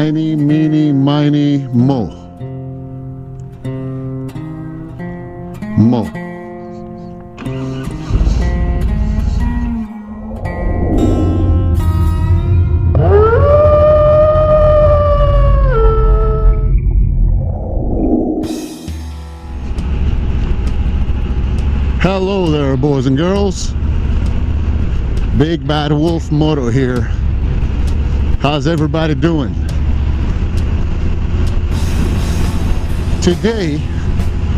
Eeny, meeny, miny, mo. Mo. Hello there, boys and girls. BigBadWolfMoto here. How's everybody doing? Today,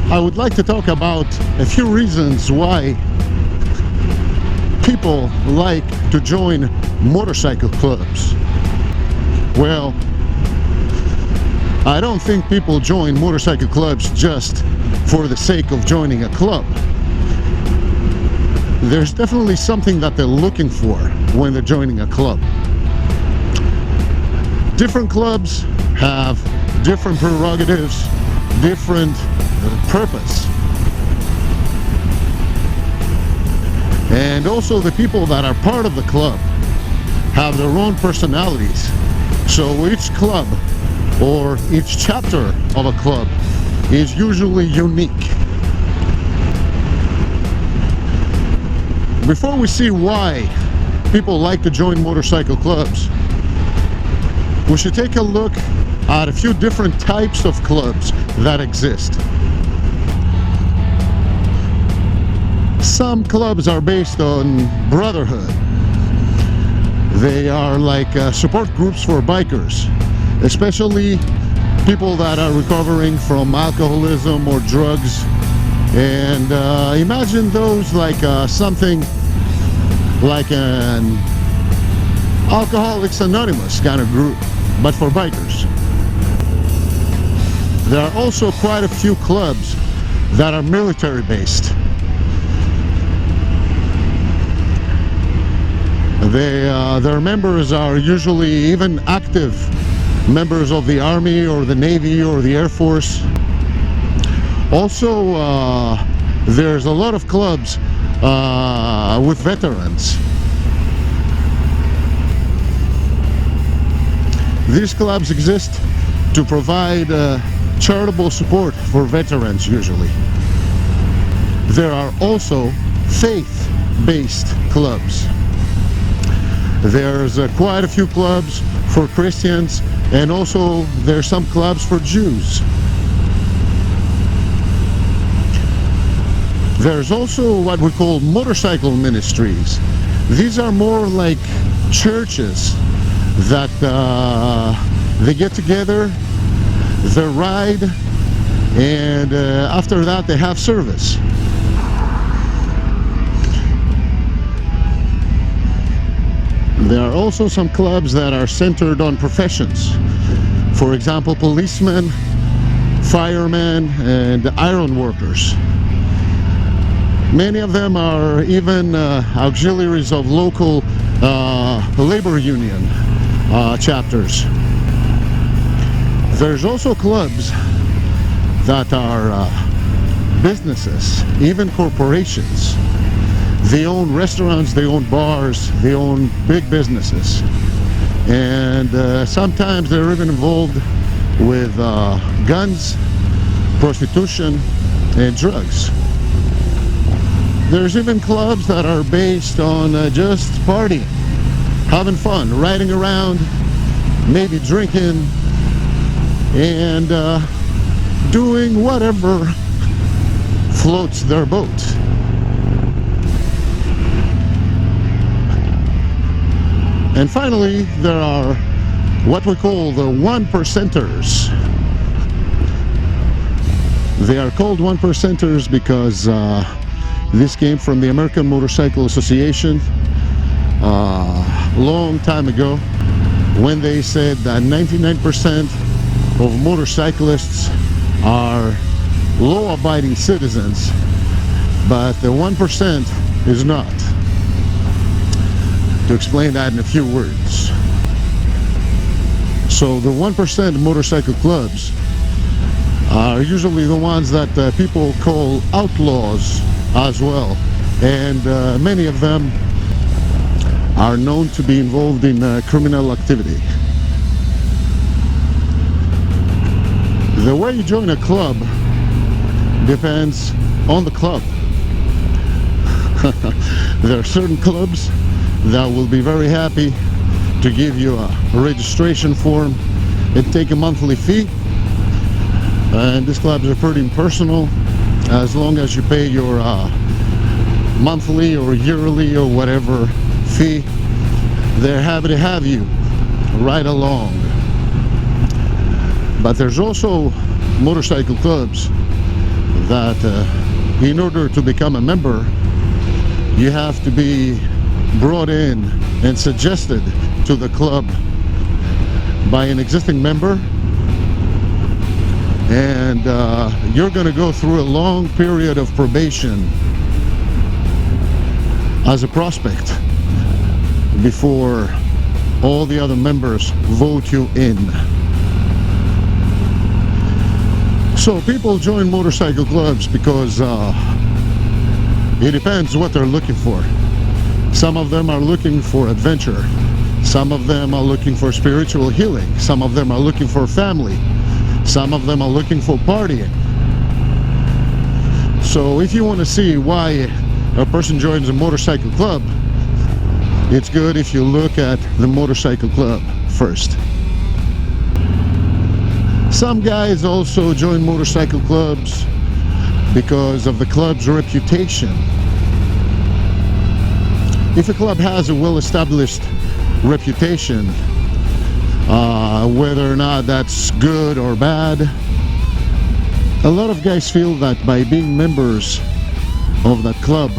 I would like to talk about a few reasons why people like to join motorcycle clubs. Well, I don't think people join motorcycle clubs just for the sake of joining a club. There's definitely something that they're looking for when they're joining a club. Different clubs have different prerogatives, different purpose. And also the people that are part of the club have their own personalities. So each club or each chapter of a club is usually unique. Before we see why people like to join motorcycle clubs, we should take a look at a few different types of clubs that exist. Some clubs are based on brotherhood. They are like support groups for bikers, especially people that are recovering from alcoholism or drugs. And imagine those like something like an Alcoholics Anonymous kind of group, but for bikers. There are also quite a few clubs that are military based. Their members are usually even active members of the Army or the Navy or the Air Force. Also, there's a lot of clubs with veterans. These clubs exist to provide charitable support for veterans usually. There are also faith-based clubs. There's quite a few clubs for Christians, and also there's some clubs for Jews. There's also what we call motorcycle ministries. These are more like churches that they get together, they ride, and after that they have service. There are also some clubs that are centered on professions. For example, policemen, firemen, and iron workers. Many of them are even auxiliaries of local labor union chapters. There's also clubs that are businesses, even corporations. They own restaurants, they own bars, they own big businesses. And sometimes they're even involved with guns, prostitution, and drugs. There's even clubs that are based on just partying, having fun, riding around, maybe drinking, and doing whatever floats their boat. And finally, there are what we call the 1%ers. They are called 1%ers because this came from the American Motorcycle Association long time ago, when they said that 99% of motorcyclists are law-abiding citizens, but the 1% is not. To explain that in a few words. So the 1% motorcycle clubs are usually the ones that people call outlaws as well, and many of them are known to be involved in criminal activity. The way you join a club depends on the club. There are certain clubs that will be very happy to give you a registration form and take a monthly fee, and these clubs are pretty impersonal. As long as you pay your monthly or yearly or whatever fee, they're happy to have you right along. But there's also motorcycle clubs that in order to become a member, you have to be brought in and suggested to the club by an existing member, and you're going to go through a long period of probation as a prospect before all the other members vote you in. So people join motorcycle clubs because it depends what they're looking for. Some of them are looking for adventure. Some of them are looking for spiritual healing. Some of them are looking for family. Some of them are looking for partying. So if you want to see why a person joins a motorcycle club, it's good if you look at the motorcycle club first. Some guys also join motorcycle clubs because of the club's reputation. If a club has a well-established reputation, whether or not that's good or bad, a lot of guys feel that by being members of that club,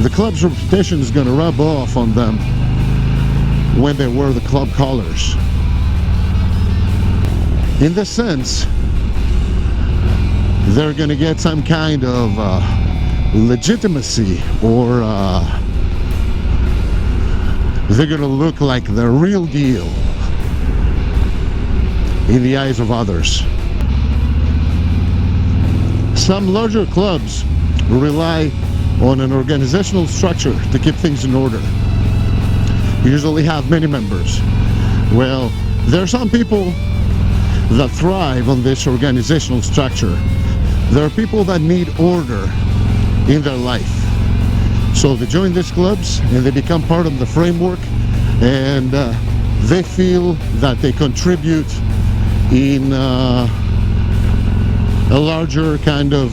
the club's reputation is going to rub off on them when they wear the club colors. In this sense, they're going to get some kind of legitimacy, or they're going to look like the real deal in the eyes of others. Some larger clubs rely on an organizational structure to keep things in order. Usually have many members. Well, there are some people that thrive on this organizational structure. There are people that need order in their life. So they join these clubs and they become part of the framework, and they feel that they contribute in a larger kind of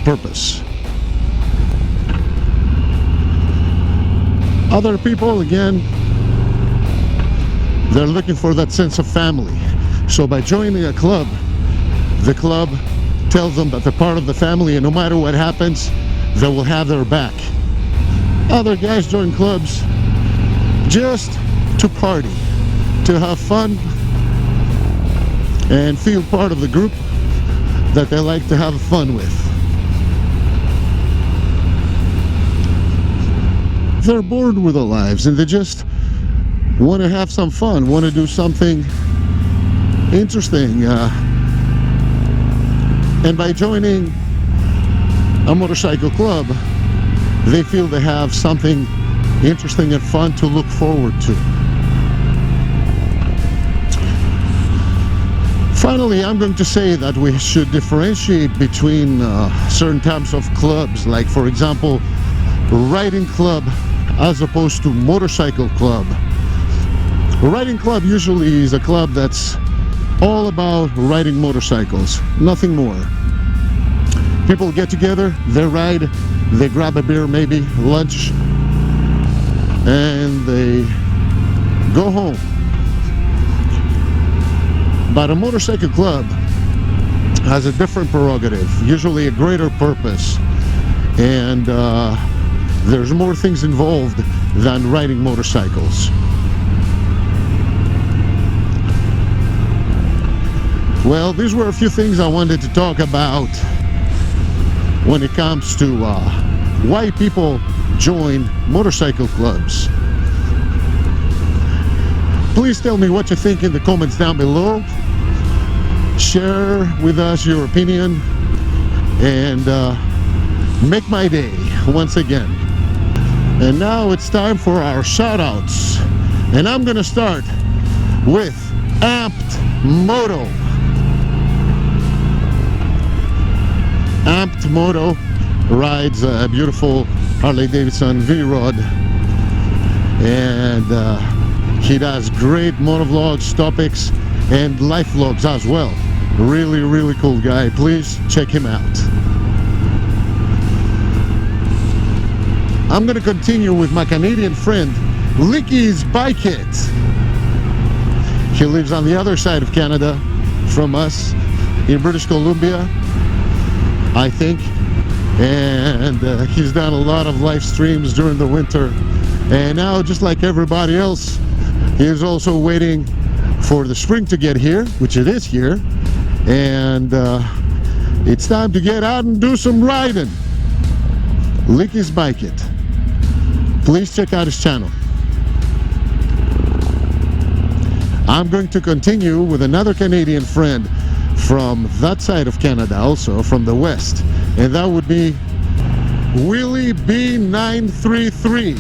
purpose. Other people, again, they're looking for that sense of family. So by joining a club, the club tells them that they're part of the family, and no matter what happens, they will have their back. Other guys join clubs just to party, to have fun, and feel part of the group that they like to have fun with. They're bored with their lives and they just want to have some fun, want to do something interesting. And by joining a motorcycle club, they feel they have something interesting and fun to look forward to. Finally, I'm going to say that we should differentiate between certain types of clubs, like for example, riding club as opposed to motorcycle club. A riding club usually is a club that's all about riding motorcycles, nothing more. People get together, they ride, they grab a beer, maybe lunch, and they go home. But a motorcycle club has a different prerogative, usually a greater purpose, and there's more things involved than riding motorcycles. Well, these were a few things I wanted to talk about when it comes to why people join motorcycle clubs. Please tell me what you think in the comments down below. Share with us your opinion and make my day once again. And now it's time for our shout outs. And I'm gonna start with Amped Moto. Amped Moto rides a beautiful Harley Davidson V-Rod, and he does great motovlogs, topics, and life vlogs as well. Really, really cool guy. Please check him out. I'm gonna continue with my Canadian friend Leaky's Bike It. He lives on the other side of Canada from us, in British Columbia, I think, and he's done a lot of live streams during the winter, and now, just like everybody else, he is also waiting for the spring to get here, which it is here, and it's time to get out and do some riding. Leaky's Bike It. Please check out his channel. I'm going to continue with another Canadian friend from that side of Canada, also from the west, and that would be Willie B933,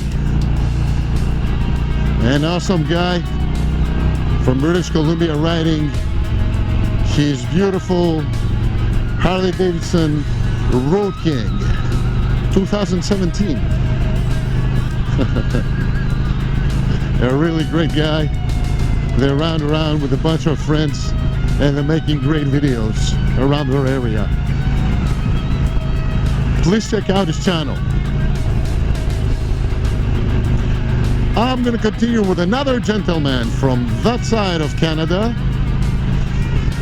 an awesome guy from British Columbia, riding his beautiful Harley Davidson Road King 2017. A really great guy. They're around with a bunch of friends, and they're making great videos around their area. Please check out his channel. I'm going to continue with another gentleman from that side of Canada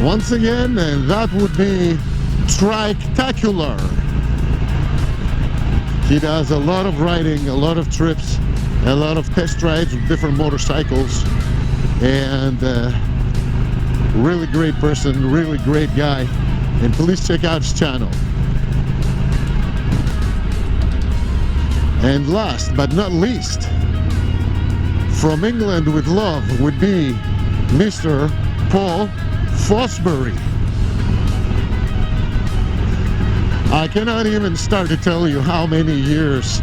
once again, and that would be Triketacular. He does a lot of riding, a lot of trips, a lot of test rides with different motorcycles, and really great person, really great guy, and please check out his channel. And last but not least, from England with love would be Mr. Paul FOSBERY. I cannot even start to tell you how many years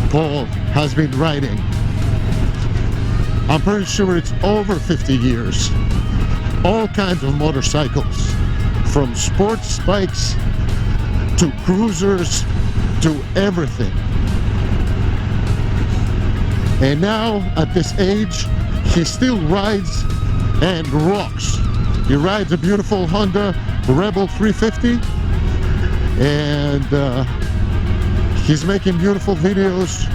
Paul has been riding. I'm pretty sure it's over 50 years. All kinds of motorcycles, from sports bikes to cruisers to everything. And now, at this age, he still rides and rocks. He rides a beautiful Honda Rebel 350, and he's making beautiful videos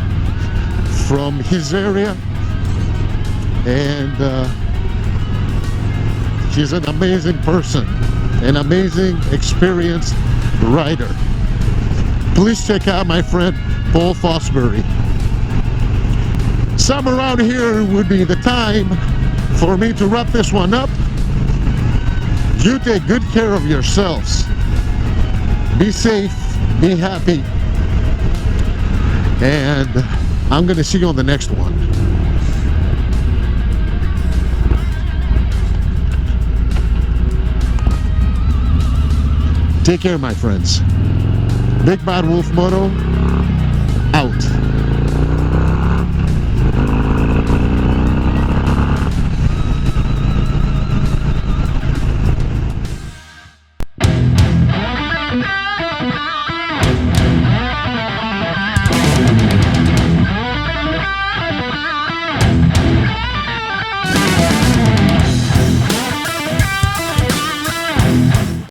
from his area, and he's an amazing person, an amazing, experienced rider. Please check out my friend Paul FOSBERY. Somewhere around here would be the time for me to wrap this one up. You take good care of yourselves. Be safe, be happy, and I'm going to see you on the next one. Take care, my friends. BigBadWolfMoto out.